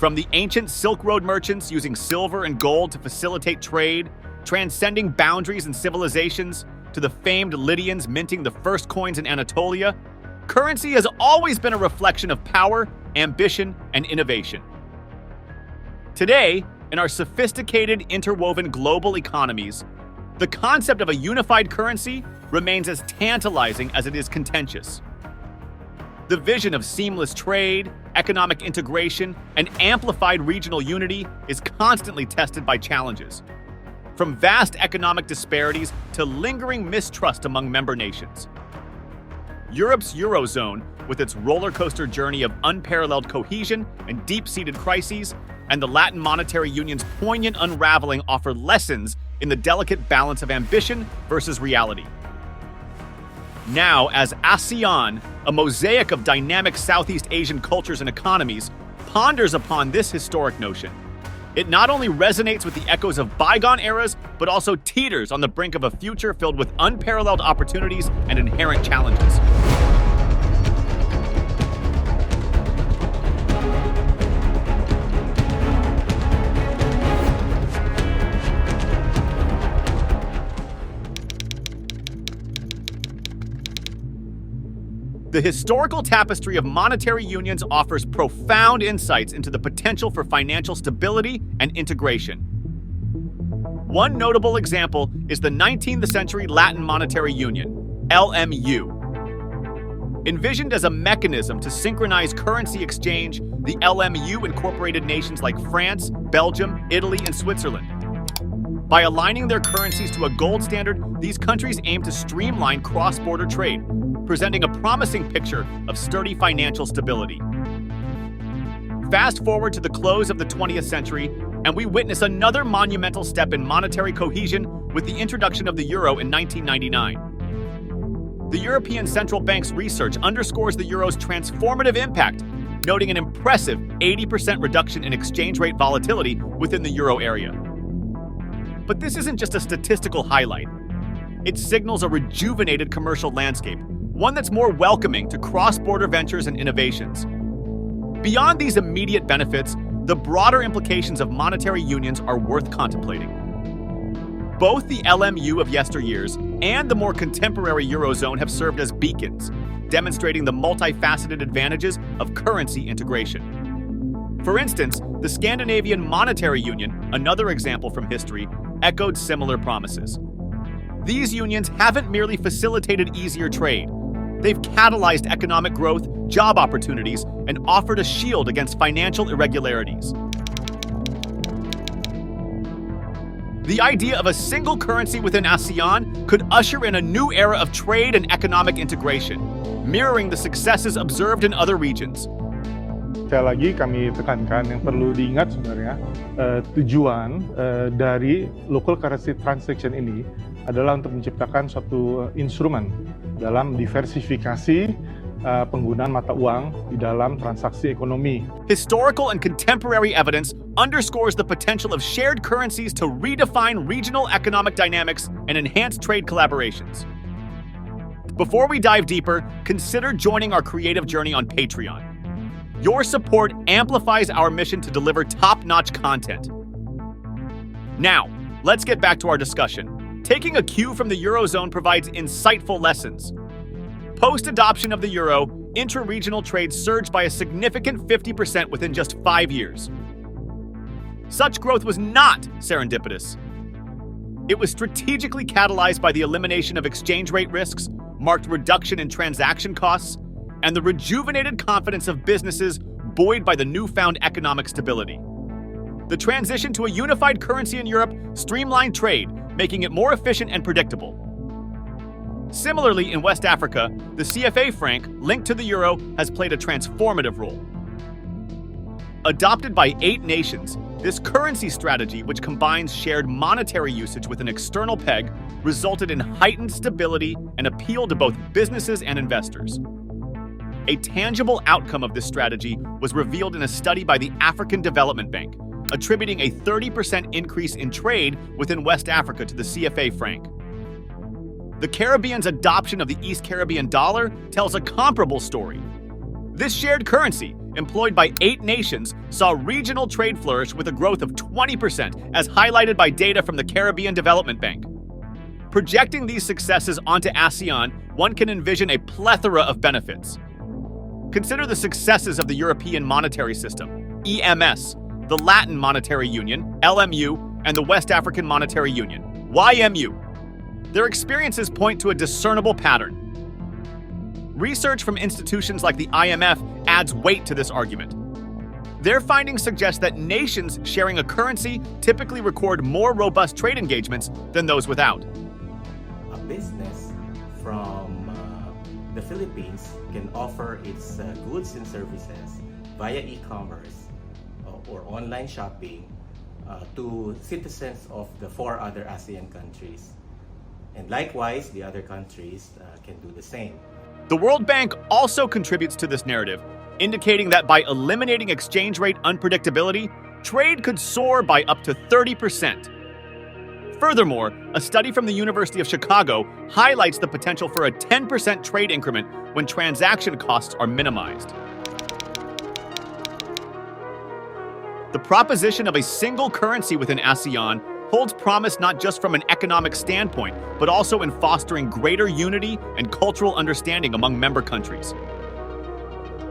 From the ancient Silk Road merchants using silver and gold to facilitate trade, transcending boundaries and civilizations, to the famed Lydians minting the first coins in Anatolia, currency has always been a reflection of power, ambition, and innovation. Today, in our sophisticated, interwoven global economies, the concept of a unified currency remains as tantalizing as it is contentious. The vision of seamless trade, economic integration, and amplified regional unity is constantly tested by challenges, from vast economic disparities to lingering mistrust among member nations. Europe's Eurozone, with its roller coaster journey of unparalleled cohesion and deep-seated crises, and the Latin Monetary Union's poignant unraveling offer lessons in the delicate balance of ambition versus reality. Now, as ASEAN, a mosaic of dynamic Southeast Asian cultures and economies, ponders upon this historic notion, it not only resonates with the echoes of bygone eras, but also teeters on the brink of a future filled with unparalleled opportunities and inherent challenges. The historical tapestry of monetary unions offers profound insights into the potential for financial stability and integration. One notable example is the 19th century Latin Monetary Union, LMU. Envisioned as a mechanism to synchronize currency exchange, the LMU incorporated nations like France, Belgium, Italy, and Switzerland. By aligning their currencies to a gold standard, these countries aim to streamline cross-border trade, presenting a promising picture of sturdy financial stability. Fast forward to the close of the 20th century, and we witness another monumental step in monetary cohesion with the introduction of the euro in 1999. The European Central Bank's research underscores the euro's transformative impact, noting an impressive 80% reduction in exchange rate volatility within the euro area. But this isn't just a statistical highlight. It signals a rejuvenated commercial landscape, one that's more welcoming to cross-border ventures and innovations. Beyond these immediate benefits, the broader implications of monetary unions are worth contemplating. Both the LMU of yesteryears and the more contemporary Eurozone have served as beacons, demonstrating the multifaceted advantages of currency integration. For instance, the Scandinavian Monetary Union, another example from history, echoed similar promises. These unions haven't merely facilitated easier trade. They've catalyzed economic growth, job opportunities, and offered a shield against financial irregularities. The idea of a single currency within ASEAN could usher in a new era of trade and economic integration, mirroring the successes observed in other regions. Sekali lagi kami tekankan yang perlu diingat sebenarnya tujuan dari local currency transaction ini adalah untuk menciptakan suatu instrumen dalam diversifikasi penggunaan mata uang di dalam transaksi ekonomi. Historical and contemporary evidence underscores the potential of shared currencies to redefine regional economic dynamics and enhance trade collaborations. Before we dive deeper, consider joining our creative journey on Patreon. Your support amplifies our mission to deliver top-notch content. Now, let's get back to our discussion. Taking a cue from the Eurozone provides insightful lessons. Post-adoption of the euro, intra-regional trade surged by a significant 50% within just 5 years. Such growth was not serendipitous. It was strategically catalyzed by the elimination of exchange rate risks, marked reduction in transaction costs, and the rejuvenated confidence of businesses buoyed by the newfound economic stability. The transition to a unified currency in Europe streamlined trade, making it more efficient and predictable. Similarly, in West Africa, the CFA franc, linked to the euro, has played a transformative role. Adopted by 8 nations, this currency strategy, which combines shared monetary usage with an external peg, resulted in heightened stability and appeal to both businesses and investors. A tangible outcome of this strategy was revealed in a study by the African Development Bank, attributing a 30% increase in trade within West Africa to the CFA franc. The Caribbean's adoption of the East Caribbean dollar tells a comparable story. This shared currency, employed by 8 nations, saw regional trade flourish with a growth of 20%, as highlighted by data from the Caribbean Development Bank. Projecting these successes onto ASEAN, one can envision a plethora of benefits. Consider the successes of the European Monetary System, EMS, the Latin Monetary Union, LMU, and the West African Monetary Union, YMU. Their experiences point to a discernible pattern. Research from institutions like the IMF adds weight to this argument. Their findings suggest that nations sharing a currency typically record more robust trade engagements than those without. A business from the Philippines can offer its goods and services via e-commerce or online shopping to citizens of the 4 other ASEAN countries. And likewise, the other countries can do the same. The World Bank also contributes to this narrative, indicating that by eliminating exchange rate unpredictability, trade could soar by up to 30%. Furthermore, a study from the University of Chicago highlights the potential for a 10% trade increment when transaction costs are minimized. The proposition of a single currency within ASEAN holds promise not just from an economic standpoint, but also in fostering greater unity and cultural understanding among member countries.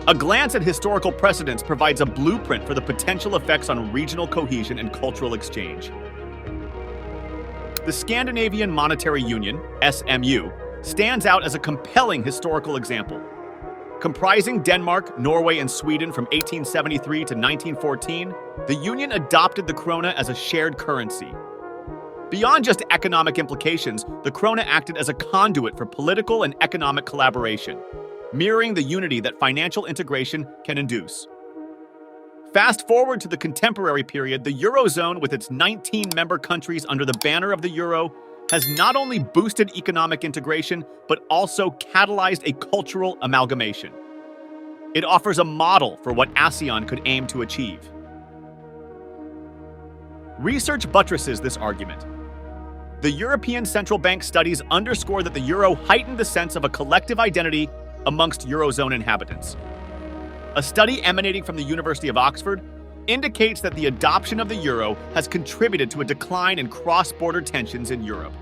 A glance at historical precedents provides a blueprint for the potential effects on regional cohesion and cultural exchange. The Scandinavian Monetary Union, SMU, stands out as a compelling historical example. Comprising Denmark, Norway, and Sweden from 1873 to 1914, the Union adopted the krona as a shared currency. Beyond just economic implications, the krona acted as a conduit for political and economic collaboration, mirroring the unity that financial integration can induce. Fast forward to the contemporary period, the Eurozone, with its 19 member countries under the banner of the euro, has not only boosted economic integration, but also catalyzed a cultural amalgamation. It offers a model for what ASEAN could aim to achieve. Research buttresses this argument. The European Central Bank studies underscore that the euro heightened the sense of a collective identity amongst Eurozone inhabitants. A study emanating from the University of Oxford indicates that the adoption of the euro has contributed to a decline in cross-border tensions in Europe.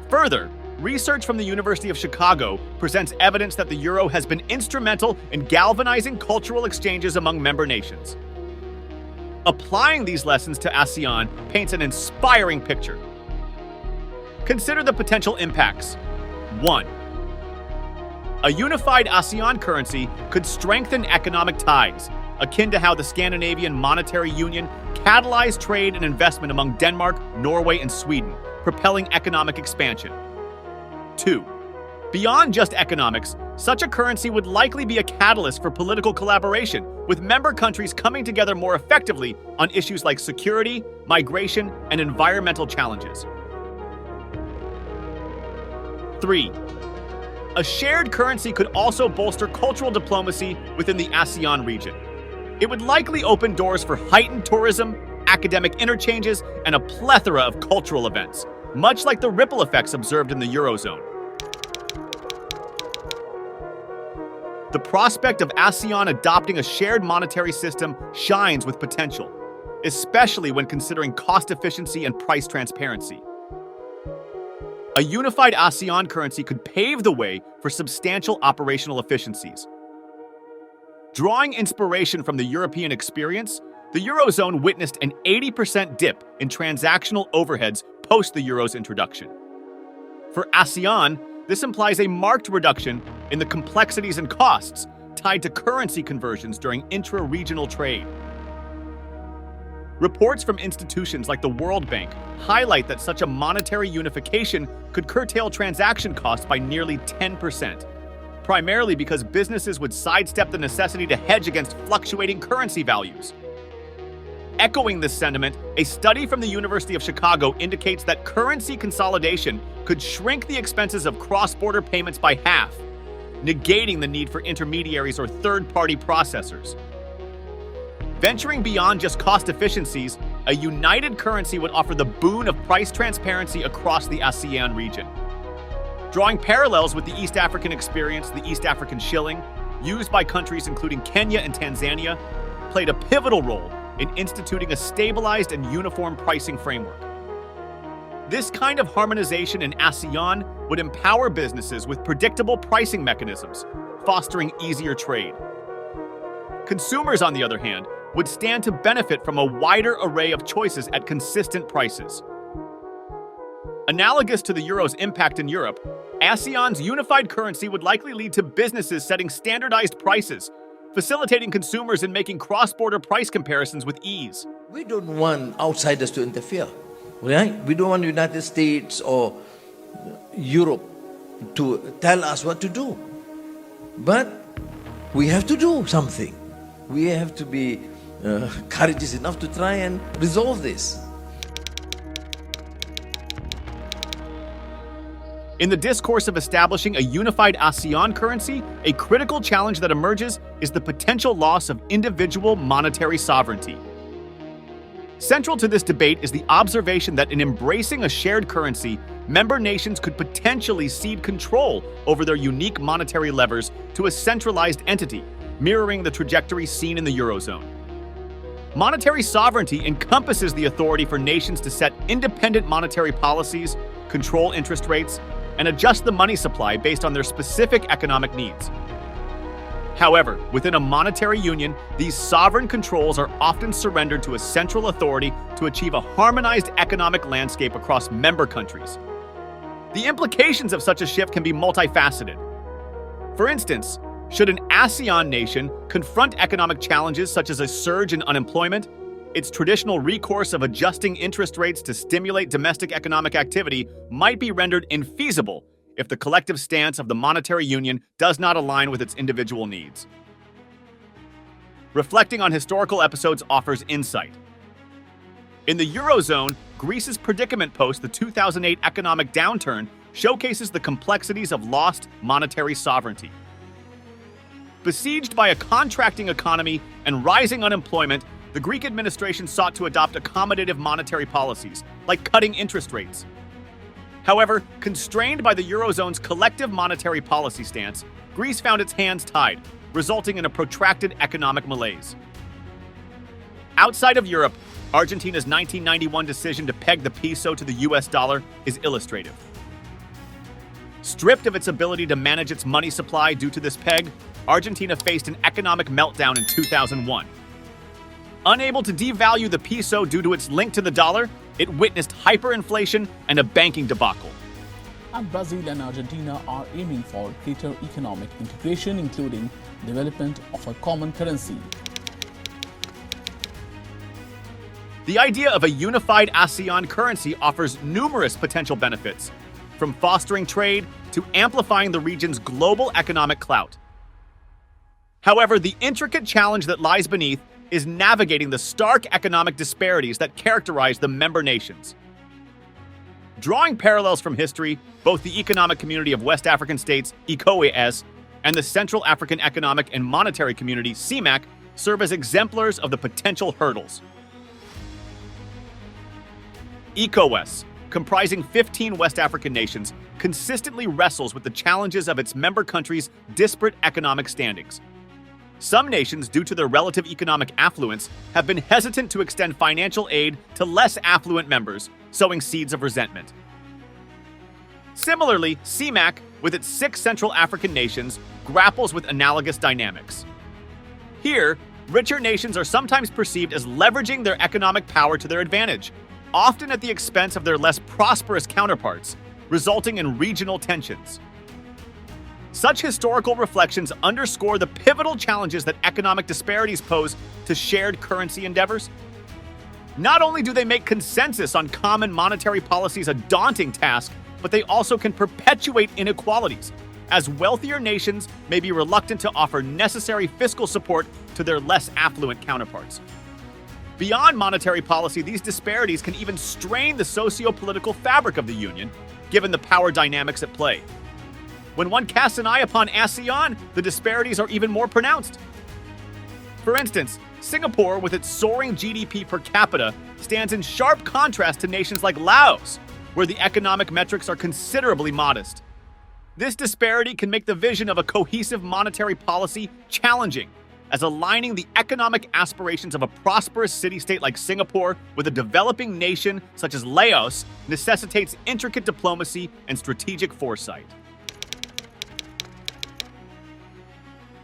Further, research from the University of Chicago presents evidence that the euro has been instrumental in galvanizing cultural exchanges among member nations. Applying these lessons to ASEAN paints an inspiring picture. Consider the potential impacts. 1. A unified ASEAN currency could strengthen economic ties, akin to how the Scandinavian Monetary Union catalyzed trade and investment among Denmark, Norway, and Sweden, propelling economic expansion. 2. Beyond just economics, such a currency would likely be a catalyst for political collaboration, with member countries coming together more effectively on issues like security, migration, and environmental challenges. 3. A shared currency could also bolster cultural diplomacy within the ASEAN region. It would likely open doors for heightened tourism, academic interchanges, and a plethora of cultural events, much like the ripple effects observed in the Eurozone. The prospect of ASEAN adopting a shared monetary system shines with potential, especially when considering cost efficiency and price transparency. A unified ASEAN currency could pave the way for substantial operational efficiencies. Drawing inspiration from the European experience, the Eurozone witnessed an 80% dip in transactional overheads post the euro's introduction. For ASEAN, this implies a marked reduction in the complexities and costs tied to currency conversions during intra-regional trade. Reports from institutions like the World Bank highlight that such a monetary unification could curtail transaction costs by nearly 10%, primarily because businesses would sidestep the necessity to hedge against fluctuating currency values. Echoing this sentiment, a study from the University of Chicago indicates that currency consolidation could shrink the expenses of cross-border payments by half, negating the need for intermediaries or third-party processors. Venturing beyond just cost efficiencies, a united currency would offer the boon of price transparency across the ASEAN region. Drawing parallels with the East African experience, the East African shilling, used by countries including Kenya and Tanzania, played a pivotal role in instituting a stabilized and uniform pricing framework. This kind of harmonization in ASEAN would empower businesses with predictable pricing mechanisms, fostering easier trade. Consumers, on the other hand, would stand to benefit from a wider array of choices at consistent prices. Analogous to the euro's impact in Europe, ASEAN's unified currency would likely lead to businesses setting standardized prices, facilitating consumers in making cross-border price comparisons with ease. We don't want outsiders to interfere, right? We don't want the United States or Europe to tell us what to do. But we have to do something. We have to be courageous enough to try and resolve this. In the discourse of establishing a unified ASEAN currency, a critical challenge that emerges is the potential loss of individual monetary sovereignty. Central to this debate is the observation that in embracing a shared currency, member nations could potentially cede control over their unique monetary levers to a centralized entity, mirroring the trajectory seen in the Eurozone. Monetary sovereignty encompasses the authority for nations to set independent monetary policies, control interest rates, and adjust the money supply based on their specific economic needs. However, within a monetary union, these sovereign controls are often surrendered to a central authority to achieve a harmonized economic landscape across member countries. The implications of such a shift can be multifaceted. For instance, should an ASEAN nation confront economic challenges such as a surge in unemployment, its traditional recourse of adjusting interest rates to stimulate domestic economic activity might be rendered infeasible if the collective stance of the monetary union does not align with its individual needs. Reflecting on historical episodes offers insight. In the Eurozone, Greece's predicament post the 2008 economic downturn showcases the complexities of lost monetary sovereignty. Besieged by a contracting economy and rising unemployment, the Greek administration sought to adopt accommodative monetary policies, like cutting interest rates. However, constrained by the Eurozone's collective monetary policy stance, Greece found its hands tied, resulting in a protracted economic malaise. Outside of Europe, Argentina's 1991 decision to peg the peso to the US dollar is illustrative. Stripped of its ability to manage its money supply due to this peg, Argentina faced an economic meltdown in 2001. Unable to devalue the peso due to its link to the dollar, it witnessed hyperinflation and a banking debacle. And Brazil and Argentina are aiming for greater economic integration, including development of a common currency. The idea of a unified ASEAN currency offers numerous potential benefits, from fostering trade to amplifying the region's global economic clout. However, the intricate challenge that lies beneath is navigating the stark economic disparities that characterize the member nations. Drawing parallels from history, both the Economic Community of West African States, ECOWAS, and the Central African Economic and Monetary Community, CEMAC, serve as exemplars of the potential hurdles. ECOWAS, comprising 15 West African nations, consistently wrestles with the challenges of its member countries' disparate economic standings. Some nations, due to their relative economic affluence, have been hesitant to extend financial aid to less affluent members, sowing seeds of resentment. Similarly, CEMAC, with its 6 Central African nations, grapples with analogous dynamics. Here, richer nations are sometimes perceived as leveraging their economic power to their advantage, often at the expense of their less prosperous counterparts, resulting in regional tensions. Such historical reflections underscore the pivotal challenges that economic disparities pose to shared currency endeavors. Not only do they make consensus on common monetary policies a daunting task, but they also can perpetuate inequalities, as wealthier nations may be reluctant to offer necessary fiscal support to their less affluent counterparts. Beyond monetary policy, these disparities can even strain the socio-political fabric of the Union, given the power dynamics at play. When one casts an eye upon ASEAN, the disparities are even more pronounced. For instance, Singapore, with its soaring GDP per capita, stands in sharp contrast to nations like Laos, where the economic metrics are considerably modest. This disparity can make the vision of a cohesive monetary policy challenging, as aligning the economic aspirations of a prosperous city-state like Singapore with a developing nation such as Laos necessitates intricate diplomacy and strategic foresight.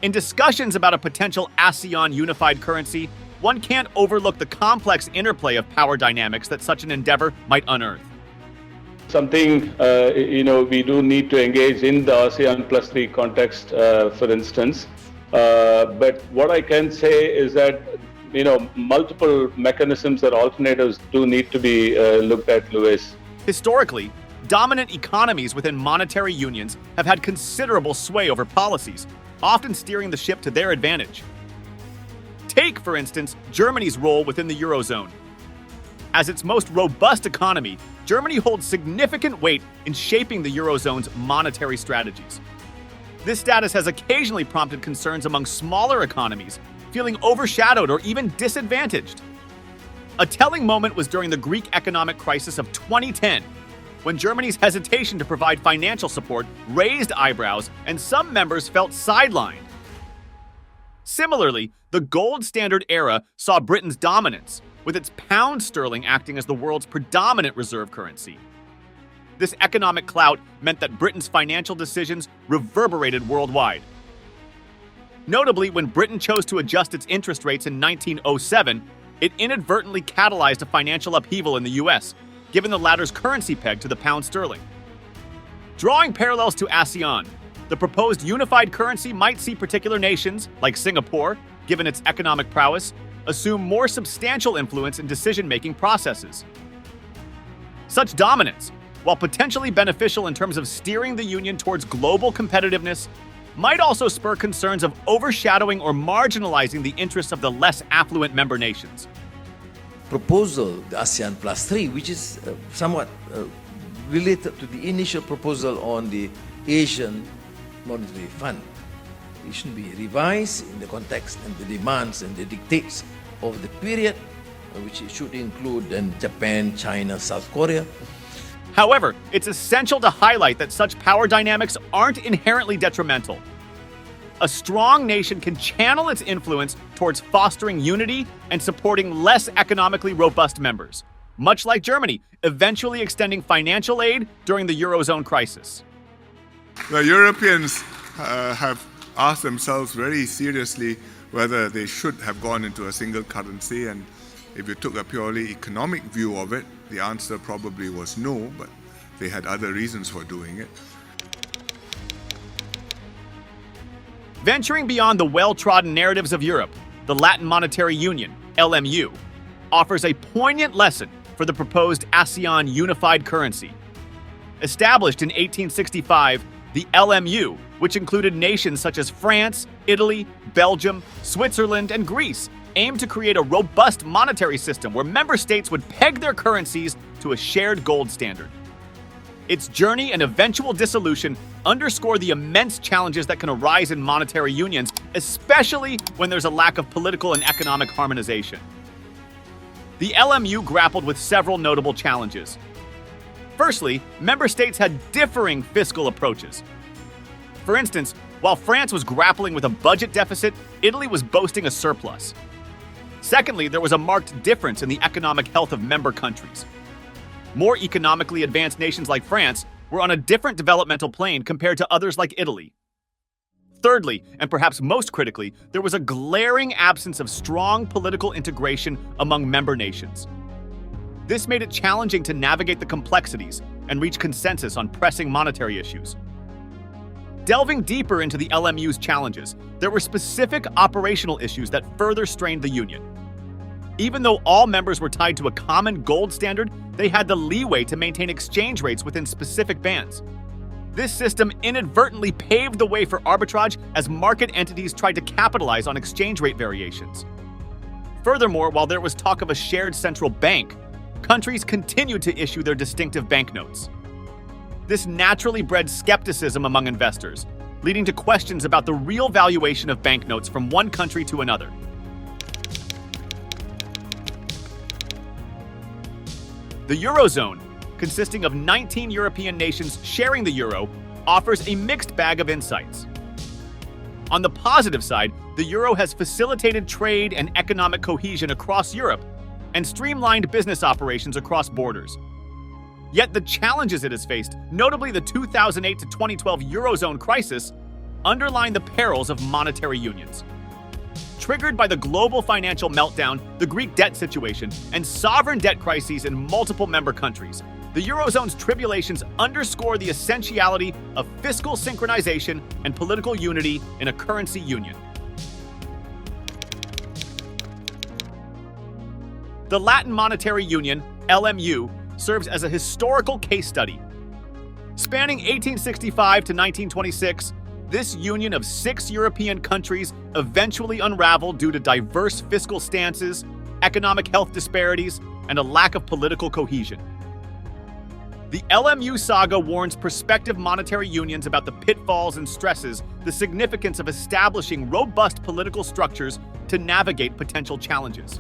In discussions about a potential ASEAN unified currency, one can't overlook the complex interplay of power dynamics that such an endeavor might unearth. Something, we do need to engage in the ASEAN plus 3 context, for instance. But what I can say is that, multiple mechanisms or alternatives do need to be looked at, Luis. Historically, dominant economies within monetary unions have had considerable sway over policies, often steering the ship to their advantage. Take, for instance, Germany's role within the Eurozone. As its most robust economy, Germany holds significant weight in shaping the Eurozone's monetary strategies. This status has occasionally prompted concerns among smaller economies, feeling overshadowed or even disadvantaged. A telling moment was during the Greek economic crisis of 2010, when Germany's hesitation to provide financial support raised eyebrows and some members felt sidelined. Similarly, the gold standard era saw Britain's dominance, with its pound sterling acting as the world's predominant reserve currency. This economic clout meant that Britain's financial decisions reverberated worldwide. Notably, when Britain chose to adjust its interest rates in 1907, it inadvertently catalyzed a financial upheaval in the US, given the latter's currency peg to the pound sterling. Drawing parallels to ASEAN, the proposed unified currency might see particular nations, like Singapore, given its economic prowess, assume more substantial influence in decision-making processes. Such dominance, while potentially beneficial in terms of steering the union towards global competitiveness, might also spur concerns of overshadowing or marginalizing the interests of the less affluent member nations. Proposal, the ASEAN plus 3, which is somewhat related to the initial proposal on the Asian Monetary Fund. It should be revised in the context and the demands and the dictates of the period, which it should include Japan, China, South Korea. However, it's essential to highlight that such power dynamics aren't inherently detrimental. A strong nation can channel its influence towards fostering unity and supporting less economically robust members, much like Germany, eventually extending financial aid during the Eurozone crisis. The Europeans have asked themselves very seriously whether they should have gone into a single currency, and if you took a purely economic view of it, the answer probably was no, but they had other reasons for doing it. Venturing beyond the well-trodden narratives of Europe, the Latin Monetary Union, LMU, offers a poignant lesson for the proposed ASEAN unified currency. Established in 1865, the LMU, which included nations such as France, Italy, Belgium, Switzerland, and Greece, aimed to create a robust monetary system where member states would peg their currencies to a shared gold standard. Its journey and eventual dissolution underscore the immense challenges that can arise in monetary unions, especially when there's a lack of political and economic harmonization. The LMU grappled with several notable challenges. Firstly, member states had differing fiscal approaches. For instance, while France was grappling with a budget deficit, Italy was boasting a surplus. Secondly, there was a marked difference in the economic health of member countries. More economically advanced nations like France were on a different developmental plane compared to others like Italy. Thirdly, and perhaps most critically, there was a glaring absence of strong political integration among member nations. This made it challenging to navigate the complexities and reach consensus on pressing monetary issues. Delving deeper into the LMU's challenges, there were specific operational issues that further strained the union. Even though all members were tied to a common gold standard, they had the leeway to maintain exchange rates within specific bands. This system inadvertently paved the way for arbitrage as market entities tried to capitalize on exchange rate variations. Furthermore, while there was talk of a shared central bank, countries continued to issue their distinctive banknotes. This naturally bred skepticism among investors, leading to questions about the real valuation of banknotes from one country to another. The Eurozone, consisting of 19 European nations sharing the euro, offers a mixed bag of insights. On the positive side, the euro has facilitated trade and economic cohesion across Europe and streamlined business operations across borders. Yet the challenges it has faced, notably the 2008 to 2012 Eurozone crisis, underline the perils of monetary unions. Triggered by the global financial meltdown, the Greek debt situation, and sovereign debt crises in multiple member countries, the Eurozone's tribulations underscore the essentiality of fiscal synchronization and political unity in a currency union. The Latin Monetary Union, LMU, serves as a historical case study. Spanning 1865 to 1926, this union of 6 European countries eventually unraveled due to diverse fiscal stances, economic health disparities, and a lack of political cohesion. The LMU saga warns prospective monetary unions about the pitfalls and stresses, the significance of establishing robust political structures to navigate potential challenges.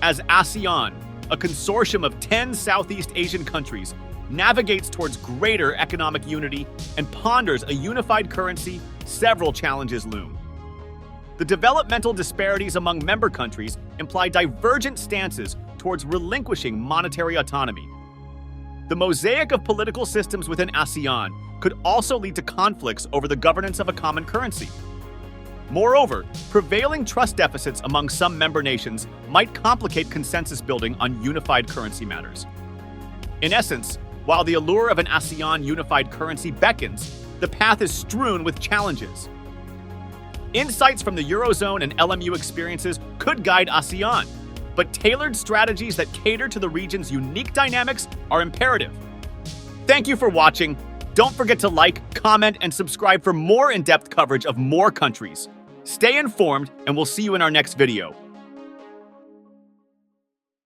As ASEAN, a consortium of 10 Southeast Asian countries, navigates towards greater economic unity and ponders a unified currency, several challenges loom. The developmental disparities among member countries imply divergent stances towards relinquishing monetary autonomy. The mosaic of political systems within ASEAN could also lead to conflicts over the governance of a common currency. Moreover, prevailing trust deficits among some member nations might complicate consensus building on unified currency matters. In essence, while the allure of an ASEAN unified currency beckons, the path is strewn with challenges. Insights from the Eurozone and LMU experiences could guide ASEAN, but tailored strategies that cater to the region's unique dynamics are imperative. Thank you for watching. Don't forget to like, comment, and subscribe for more in-depth coverage of more countries. Stay informed, and we'll see you in our next video.